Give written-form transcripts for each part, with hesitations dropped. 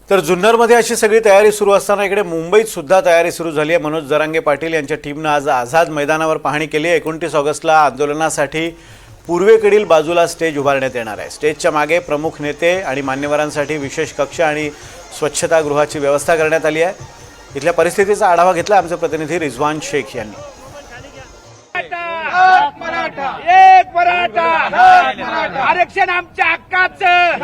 तर जुन्नरमध्ये अशी सगळी तयारी सुरू असताना इकडे मुंबईत सुद्धा तयारी सुरू झाली आहे। मनोज जरांगे पाटील यांच्या टीमने आज आझाद मैदानावर पाहणी केली आहे। 29 ऑगस्टला आंदोलनासाठी पूर्वेकडील बाजूला स्टेज उभारण्यात येणार आहे। स्टेजच्या मागे प्रमुख नेते आणि मान्यवरांसाठी विशेष कक्ष आणि स्वच्छतागृहाची व्यवस्था करण्यात आली आहे। इथल्या परिस्थितीचा आढावा घेतला आमचे प्रतिनिधी रिजवान शेख यांनी। एक मराठा आरक्षण आमच्या हक्काचं।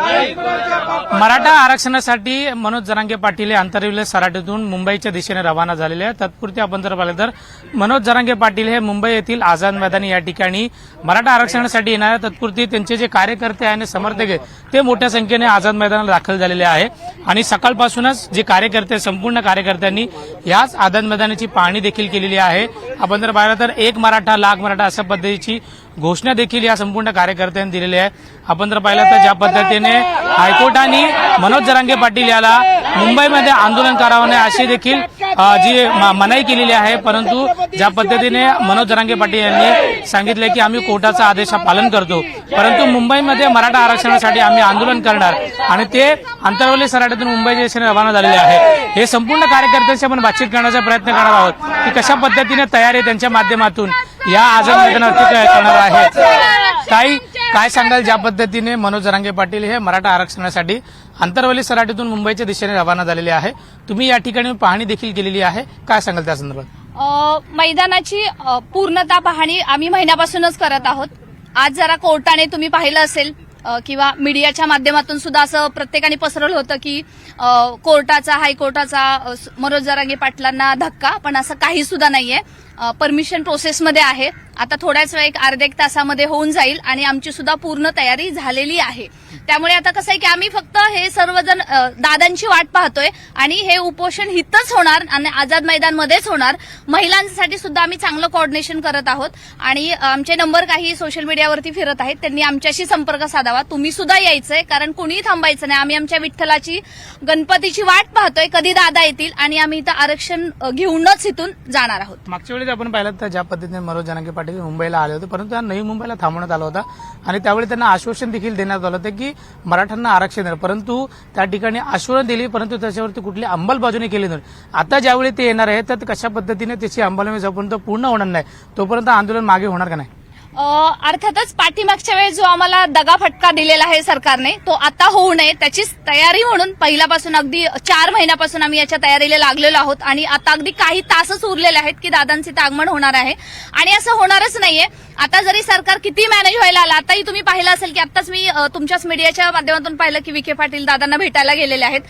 मराठा आरक्षणासाठी मनोज जरांगे पाटील हे आंतरविले सराटीतून मुंबईच्या दिशेने रवाना झालेले आहेत। तत्पूर्वी आपण जर पाहिलं तर मनोज जरांगे पाटील हे मुंबई येथील आझाद मैदानी या ठिकाणी मराठा आरक्षणासाठी येणार आहेत। तत्पूर्वी त्यांचे जे कार्यकर्ते आणि समर्थक आहेत ते मोठ्या संख्येने आझाद मैदानाला दाखल झालेले आहे आणि सकाळपासूनच जे कार्यकर्ते संपूर्ण कार्यकर्त्यांनी याच आझाद मैदानाची पाहणी देखील केलेली आहे। आपण जर पाहिलं तर एक मराठा लाख मराठा अशा पद्धतीची घोषणा देखील या संपूर्ण कार्यकर्त्यांनी दिलेली आहे। आपण जर पाहिलं तर ज्या पद्धतीने हायकोर्टाने मनोज जरांगे पाटील याला मुंबईमध्ये आंदोलन करावं नाही अशी देखील जी मनाई केलेली आहे, परंतु ज्या पद्धतीने मनोज जरांगे पाटील यांनी सांगितले की आम्ही कोर्टाचा आदेश पालन करतो, परंतु मुंबईमध्ये मराठा आरक्षणासाठी आम्ही आंदोलन करणार आणि ते आंतरवली सराटीतून मुंबईच्या दिशेने रवाना झालेले आहे। हे संपूर्ण कार्यकर्त्यांशी आपण बातचीत करण्याचा प्रयत्न करणार आहोत की कशा पद्धतीने तयारी त्यांच्या माध्यमातून या आझाद मैदानावरती करणार आहे। काय सांगाल ज्या पद्धतीने मनोज जरांगे पाटील हे मराठा आरक्षणासाठी आंतरवली सराटीतून मुंबईच्या दिशेने रवाना झालेले आहे, तुम्ही या ठिकाणी पाहणी देखील केलेली आहे, काय सांगाल त्या संदर्भात? मैदानाची पूर्णतः पाहणी आम्ही महिन्यापासूनच करत आहोत। आज जरा कोर्टाने तुम्ही पाहिलं असेल किंवा मीडियाच्या माध्यमातून सुद्धा असं प्रत्येकाने पसरवलं होतं की कोर्टाचा हायकोर्टाचा मनोज जरांगे पाटलांना धक्का, पण असं काही सुद्धा नाहीये। परमिशन प्रोसेसमध्ये आहे, आता थोड्याच वेळ एक अर्ध्या एक तासामध्ये होऊन जाईल आणि आमची सुद्धा पूर्ण तयारी झालेली आहे। त्यामुळे आता कसं आहे की आम्ही फक्त हे सर्वजण दादांची वाट पाहतोय आणि हे उपोषण हितच होणार आणि आझाद मैदानमध्येच होणार। महिलांसाठी सुद्धा आम्ही चांगलं कोऑर्डिनेशन करत आहोत आणि आमचे नंबर काही सोशल मीडियावरती फिरत आहेत, त्यांनी आमच्याशी संपर्क साधावा। तुम्ही सुद्धा यायचंय, कारण कुणीही थांबायचं नाही। आम्ही आमच्या विठ्ठलाची गणपतीची वाट पाहतोय, कधी दादा येतील आणि आम्ही इथं आरक्षण घेऊनच इथून जाणार आहोत। मागच्या वेळेस आपण पाहिलं तर ज्या पद्धतीने मनोज जरांगे पाटील मुंबईला आले होते, परंतु त्यांना नवी मुंबईला थांबवण्यात आलं होतं आणि त्यावेळी त्यांना आश्वासन देखील देण्यात आलं होतं की मराठ्यांना आरक्षण देणार, परंतु त्या ठिकाणी आश्वासन दिली परंतु त्याच्यावरती कुठली अंमलबजावणी केली नाही। आता ज्यावेळी ते येणार आहे तर कशा पद्धतीने त्याची अंमलबजावणी जोपर्यंत पूर्ण होणार नाही तोपर्यंत आंदोलन मागे होणार का नाही? अर्थातच पाठीमागच्या वेळेस जो आम्हाला दगाफटका दिलेला आहे सरकारने तो आता होऊ नये त्याचीच तयारी म्हणून पहिल्यापासून अगदी 4 महिन्यापासून आम्ही याच्या तयारीला लागलेलो आहोत आणि आता अगदी काही तासच उरलेले आहेत की दादांचे आगमन होणार आहे आणि असं होणारच नाहीये। आता जरी सरकार किती मॅनेज व्हायला आलं, आताही तुम्ही पाहिलं असेल की आताच मी तुमच्याच मीडियाच्या माध्यमातून पाहिलं की विखे पाटील दादांना भेटायला गेलेले आहेत।